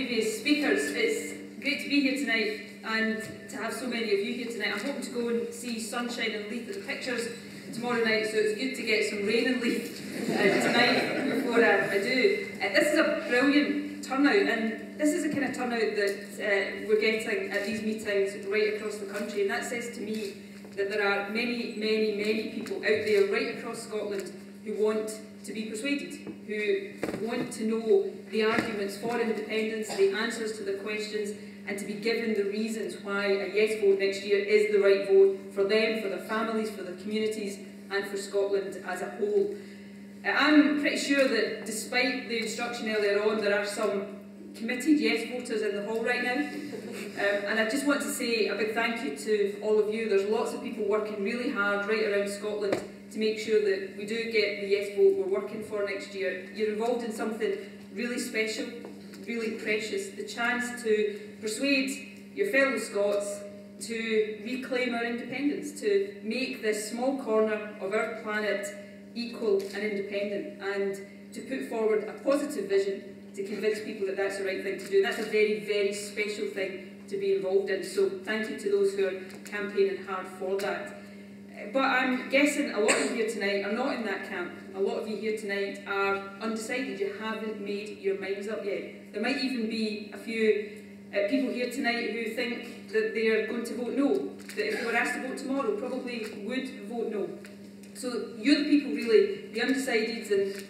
previous speakers, it's great to be here tonight and to have so many of you here tonight. I'm hoping to go and see sunshine in Leith at the pictures tomorrow night, so it's good to get some rain in Leith tonight before I do. This is a brilliant turnout, and this is the kind of turnout that we're getting at these meetings right across the country, and that says to me that there are many, many, many people out there right across Scotland who want to be persuaded, who want to know the arguments for independence, the answers to the questions, and to be given the reasons why a yes vote next year is the right vote for them, for their families, for their communities, and for Scotland as a whole. I'm pretty sure that despite the instruction earlier on, there are some committed yes voters in the hall right now. And I just want to say a big thank you to all of you. There's lots of people working really hard right around Scotland to make sure that we do get the yes vote we're working for next year. You're involved in something really special, really precious, the chance to persuade your fellow Scots to reclaim our independence, to make this small corner of our planet equal and independent, and to put forward a positive vision to convince people that that's the right thing to do. That's a very, very special thing to be involved in, so thank you to those who are campaigning hard for that. But I'm guessing a lot of you here tonight are not in that camp. A lot of you here tonight are undecided. You haven't made your minds up yet. There might even be a few people here tonight who think that they're going to vote no, that if they were asked to vote tomorrow, probably would vote no. So you're the people really, the undecideds and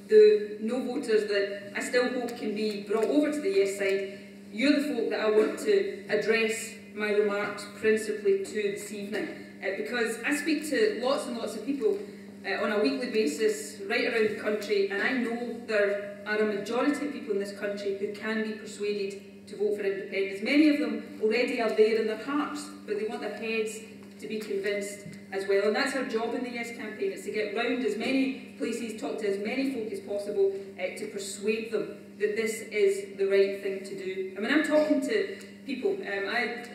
the no voters that I still hope can be brought over to the yes side. You're the folk that I want to address my remarks principally to this evening. Because I speak to lots and lots of people on a weekly basis right around the country, and I know there are a majority of people in this country who can be persuaded to vote for independence. Many of them already are there in their hearts, but they want their heads to be convinced as well. And that's our job in the Yes campaign, is to get round as many places, talk to as many folk as possible to persuade them that this is the right thing to do. I mean, I'm talking to people, I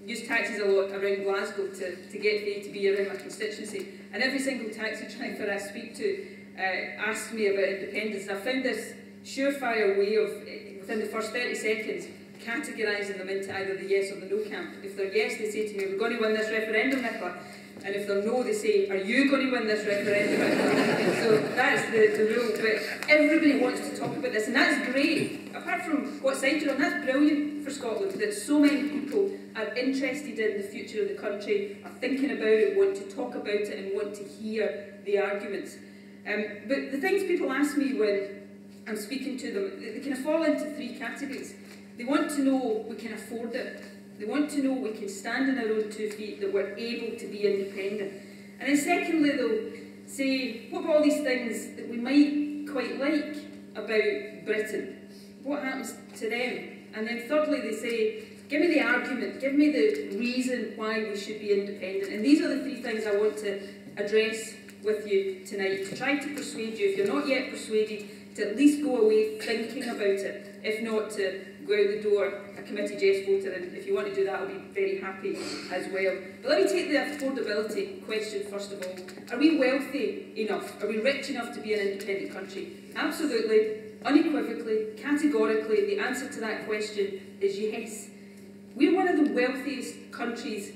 use taxis a lot around Glasgow to get me to be around my constituency, and every single taxi driver I speak to asks me about independence, and I found this surefire way of, within the first 30 seconds, categorising them into either the yes or the no camp. If they're yes, they say to me, we're going to win this referendum, Nicola. And if they're no, they say, are you going to win this referendum, Nicola? So that's the rule. But everybody wants to talk about this, and that's great. Apart from what side you're on, that's brilliant for Scotland, that so many people are interested in the future of the country, are thinking about it, want to talk about it, and want to hear the arguments. But the things people ask me when I'm speaking to them, they kind of fall into three categories. They want to know we can afford it. They want to know we can stand on our own 2 feet, that we're able to be independent. And then secondly, they'll say, what about all these things that we might quite like about Britain? What happens to them? And then thirdly, they say, give me the argument, give me the reason why we should be independent. And these are the three things I want to address with you tonight, to try to persuade you, if you're not yet persuaded, to at least go away thinking about it, if not to go out the door a committed yes voter, and if you want to do that, I'll be very happy as well. But let me take the affordability question first of all. Are we wealthy enough? Are we rich enough to be an independent country? Absolutely, unequivocally, categorically, the answer to that question is yes. We're one of the wealthiest countries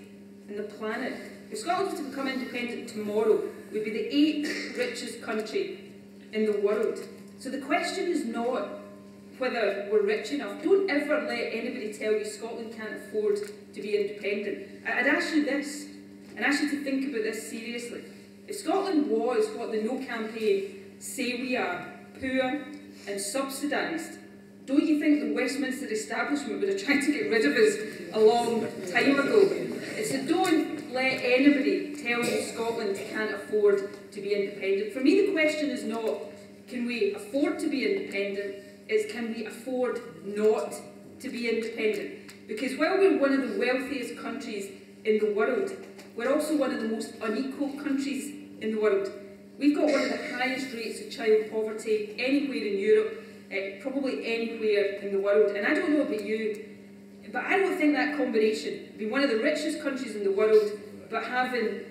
on the planet. If Scotland was to become independent tomorrow, we'd be the 8th richest country in the world. So the question is not whether we're rich enough. Don't ever let anybody tell you Scotland can't afford to be independent. I'd ask you this, and ask you to think about this seriously. If Scotland was what the No campaign say we are, poor and subsidised, don't you think the Westminster establishment would have tried to get rid of us a long time ago? So don't let anybody tell you Scotland can't afford to be independent. For me, the question is not, can we afford to be independent? Is, can we afford not to be independent? Because while we're one of the wealthiest countries in the world, we're also one of the most unequal countries in the world. We've got one of the highest rates of child poverty anywhere in Europe, probably anywhere in the world. And I don't know about you, but I don't think that combination, being one of the richest countries in the world, but having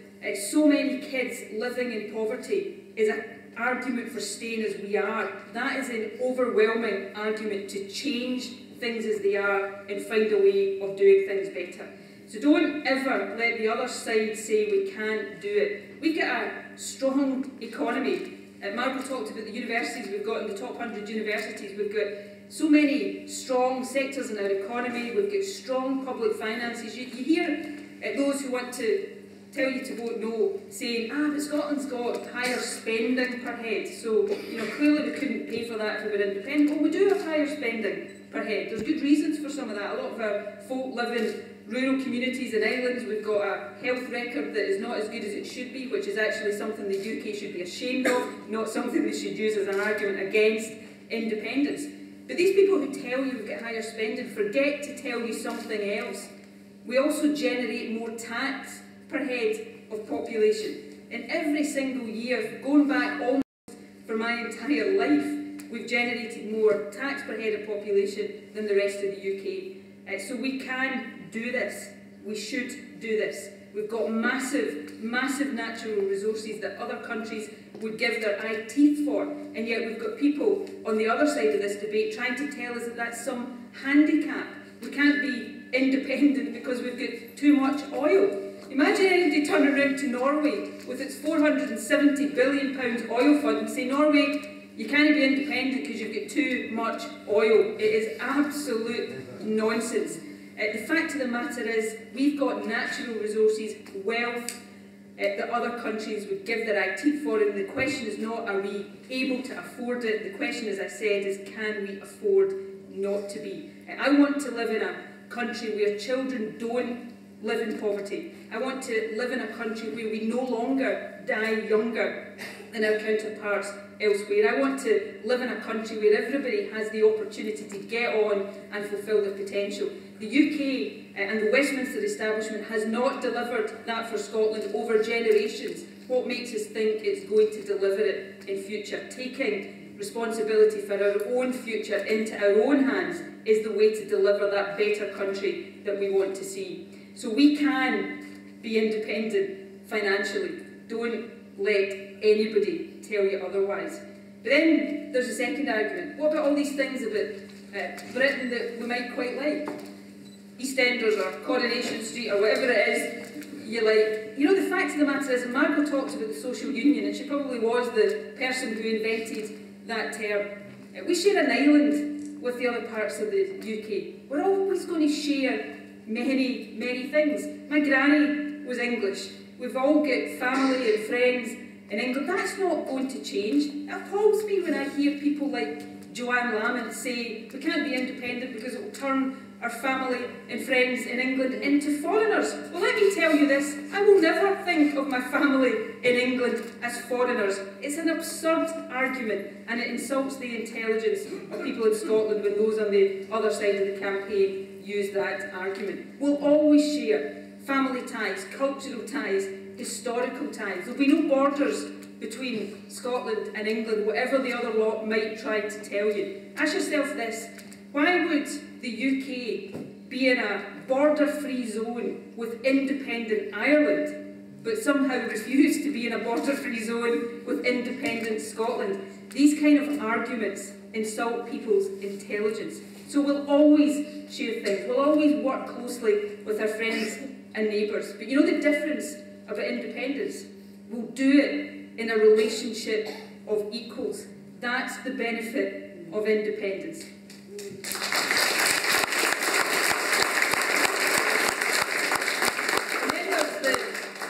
so many kids living in poverty, is an argument for staying as we are. That is an overwhelming argument to change things as they are and find a way of doing things better. So don't ever let the other side say we can't do it. We've got a strong economy. Margaret talked about the universities we've got in the top 100 universities. We've got so many strong sectors in our economy. We've got strong public finances. You hear those who want to tell you to vote no saying, but Scotland's got higher spending per head. So, clearly we couldn't pay for that if we were independent. Well, we do have higher spending per head. There's good reasons for some of that. A lot of our folk live in rural communities and islands. We've got a health record that is not as good as it should be, which is actually something the UK should be ashamed of, not something they should use as an argument against independence. But these people who tell you we've got higher spending forget to tell you something else. We also generate more tax per head of population. In every single year, going back almost for my entire life, we've generated more tax per head of population than the rest of the UK. So we can do this. We should do this. We've got massive, massive natural resources that other countries would give their eye teeth for, and yet we've got people on the other side of this debate trying to tell us that that's some handicap. We can't be independent because we've got too much oil. Imagine anybody turning around to Norway with its £470 billion oil fund and say, Norway, you can't be independent because you've got too much oil. It is absolute nonsense. The fact of the matter is, we've got natural resources, wealth, that other countries would give their eye teeth for, and the question is not, are we able to afford it? The question, as I said, is, can we afford not to be? I want to live in a country where children don't live in poverty. I want to live in a country where we no longer die younger than our counterparts elsewhere. I want to live in a country where everybody has the opportunity to get on and fulfil their potential. The UK and the Westminster establishment has not delivered that for Scotland over generations. What makes us think it's going to deliver it in future? Taking responsibility for our own future into our own hands is the way to deliver that better country that we want to see. So we can be independent financially. Don't let anybody tell you otherwise. But then there's a second argument. What about all these things about Britain that we might quite like? EastEnders or Coronation Street or whatever it is you like. The fact of the matter is, and Margaret talks about the social union, and she probably was the person who invented that term. We share an island with the other parts of the UK. We're always going to share many, many things. My granny was English. We've all got family and friends in England. That's not going to change. It appalls me when I hear people like Joanne Lamont say we can't be independent because it will turn our family and friends in England into foreigners. Well, let me tell you this, I will never think of my family in England as foreigners. It's an absurd argument, and it insults the intelligence of people in Scotland when those on the other side of the campaign use that argument. We'll always share family ties, cultural ties, historical ties. There'll be no borders between Scotland and England, whatever the other lot might try to tell you. Ask yourself this, why would the UK be in a border-free zone with independent Ireland, but somehow refuse to be in a border-free zone with independent Scotland? These kind of arguments insult people's intelligence. So we'll always share things, we'll always work closely with our friends and neighbours. But the difference about independence? We'll do it in a relationship of equals. That's the benefit of independence.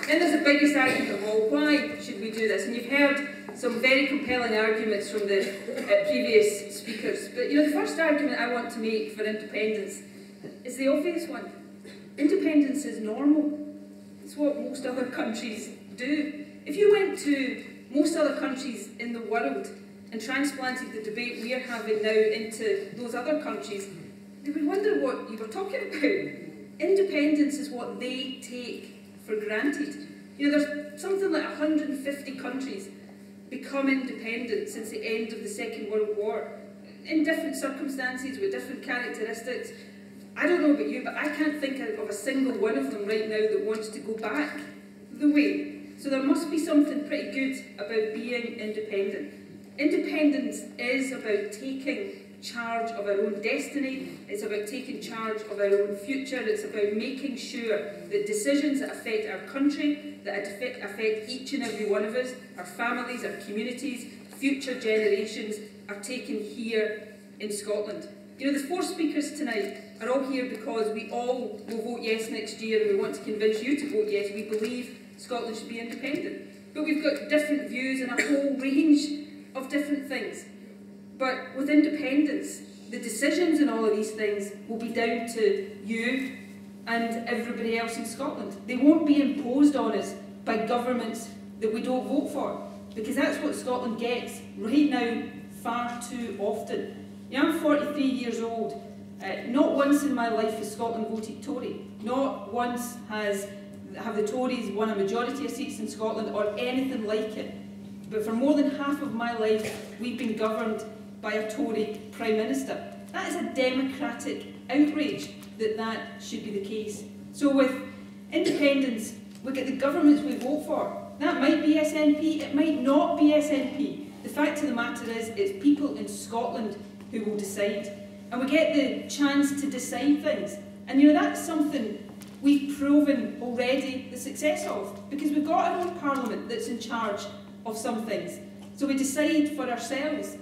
Then there's the biggest argument of all, why should we do this? And you've heard some very compelling arguments from the previous speakers. But the first argument I want to make for independence is the obvious one. Independence is normal. It's what most other countries do. If you went to most other countries in the world and transplanted the debate we're having now into those other countries, they would wonder what you were talking about. Independence is what they take for granted. There's something like 150 countries become independent since the end of the Second World War, in different circumstances, with different characteristics. I don't know about you, but I can't think of a single one of them right now that wants to go back the way. So there must be something pretty good about being independent. Independence is about taking charge of our own destiny, it's about taking charge of our own future, it's about making sure that decisions that affect our country, that affect each and every one of us, our families, our communities, future generations, are taken here in Scotland. You know, the 4 speakers tonight are all here because we all will vote yes next year, and we want to convince you to vote yes. We believe Scotland should be independent. But we've got different views and a whole range of different things. But with independence, the decisions in all of these things will be down to you and everybody else in Scotland. They won't be imposed on us by governments that we don't vote for, because that's what Scotland gets right now far too often. You know, I'm 43 years old. Not once in my life has Scotland voted Tory. Not once have the Tories won a majority of seats in Scotland or anything like it. But for more than half of my life, we've been governed by a Tory Prime Minister. That is a democratic outrage that that should be the case. So with independence, look at the governments we vote for. That might be SNP, it might not be SNP. The fact of the matter is, it's people in Scotland who will decide. And we get the chance to decide things. And you know, that's something we've proven already the success of, because we've got our own parliament that's in charge of some things. So we decide for ourselves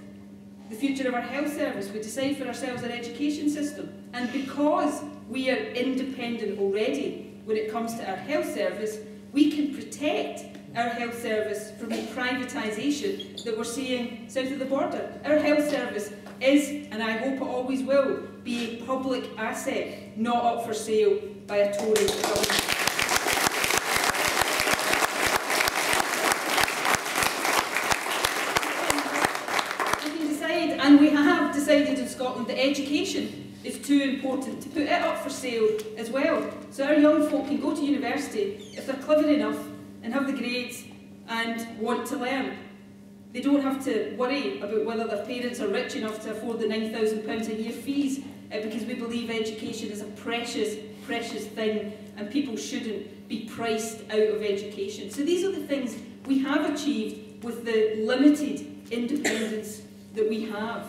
the future of our health service, we decide for ourselves our education system. And because we are independent already when it comes to our health service, we can protect our health service from the privatisation that we're seeing south of the border. Our health service is, and I hope it always will, be a public asset, not up for sale by a Tory government. We can decide, and we have decided in Scotland, that education is too important to put it up for sale as well. So our young folk can go to university if they're clever enough and have the grades and want to learn. They don't have to worry about whether their parents are rich enough to afford the £9,000 a year fees, because we believe education is a precious, precious thing and people shouldn't be priced out of education. So these are the things we have achieved with the limited independence that we have.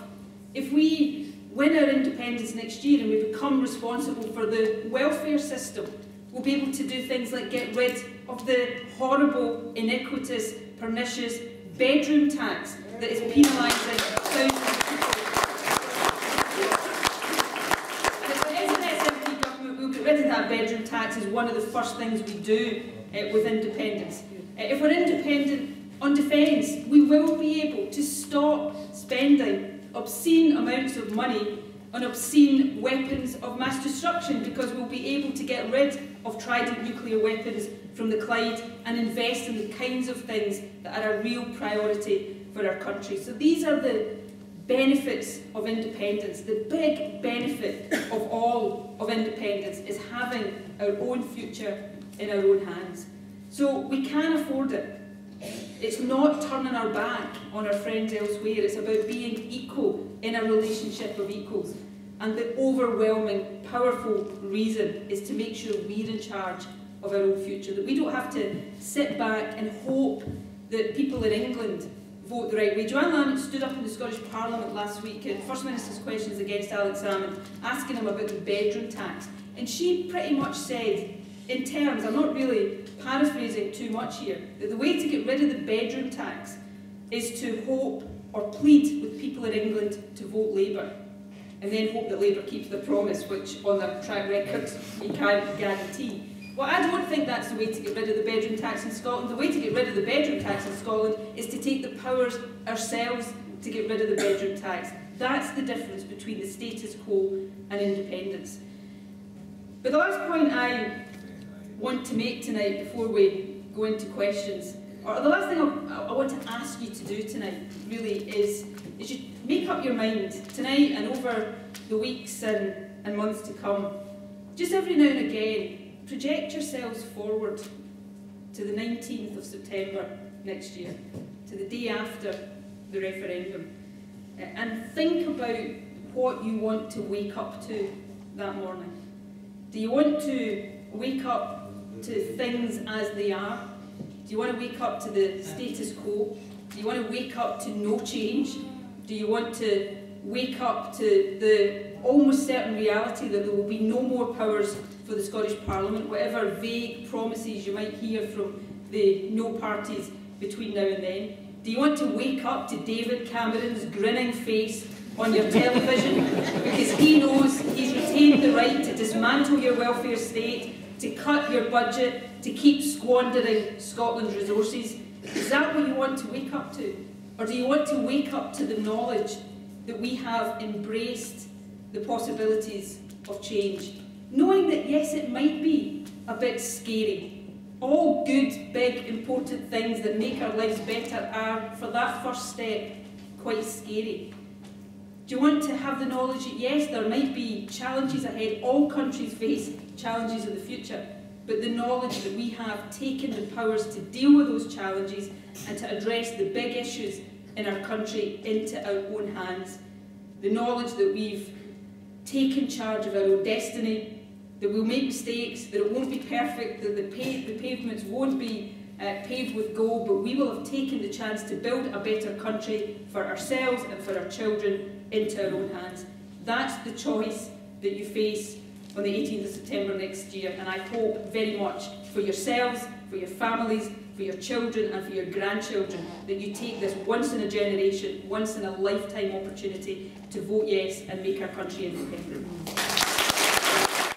If we win our independence next year and we become responsible for the welfare system, we'll be able to do things like get rid of the horrible, iniquitous, pernicious bedroom tax that is penalising thousands of people. And if there is an SNP government, we'll get rid of that bedroom tax as one of the first things we do with independence. If we're independent on defence, we will be able to stop spending obscene amounts of money on obscene weapons of mass destruction, because we'll be able to get rid of Trident nuclear weapons from the Clyde and invest in the kinds of things that are a real priority for our country. So these are the benefits of independence. The big benefit of all of independence is having our own future in our own hands. So we can afford it. It's not turning our back on our friends elsewhere. It's about being equal in a relationship of equals. And the overwhelming, powerful reason is to make sure we're in charge of our own future, that we don't have to sit back and hope that people in England vote the right way. Joanne Lamont stood up in the Scottish Parliament last week at First Minister's questions against Alex Salmond, asking him about the bedroom tax. And she pretty much said, in terms, I'm not really paraphrasing too much here, that the way to get rid of the bedroom tax is to hope or plead with people in England to vote Labour, and then hope that Labour keeps their promise, which on their track record you can't guarantee. Well, I don't think that's the way to get rid of the bedroom tax in Scotland. The way to get rid of the bedroom tax in Scotland is to take the powers ourselves to get rid of the bedroom tax. That's the difference between the status quo and independence. But the last point I want to make tonight before we go into questions, or the last thing I want to ask you to do tonight really is you make up your mind tonight and over the weeks and months to come. Just every now and again, project yourselves forward to the 19th of September next year, to the day after the referendum, and think about what you want to wake up to that morning. Do you want to wake up to things as they are? Do you want to wake up to the status quo? Do you want to wake up to no change? Do you want to wake up to the almost certain reality that there will be no more powers for the Scottish Parliament, whatever vague promises you might hear from the no parties between now and then? Do you want to wake up to David Cameron's grinning face on your television because he knows he's retained the right to dismantle your welfare state, to cut your budget, to keep squandering Scotland's resources? Is that what you want to wake up to? Or do you want to wake up to the knowledge that we have embraced the possibilities of change? Knowing that, yes, it might be a bit scary. All good, big, important things that make our lives better are, for that first step, quite scary. Do you want to have the knowledge that, yes, there might be challenges ahead, all countries face challenges in the future, but the knowledge that we have taken the powers to deal with those challenges and to address the big issues in our country into our own hands. The knowledge that we've taken charge of our own destiny, that we'll make mistakes, that it won't be perfect, that the pavements won't be paved with gold, but we will have taken the chance to build a better country for ourselves and for our children into our own hands. That's the choice that you face on the 18th of September next year, and I hope very much for yourselves, for your families, for your children and for your grandchildren that you take this once in a generation, once in a lifetime opportunity to vote yes and make our country independent.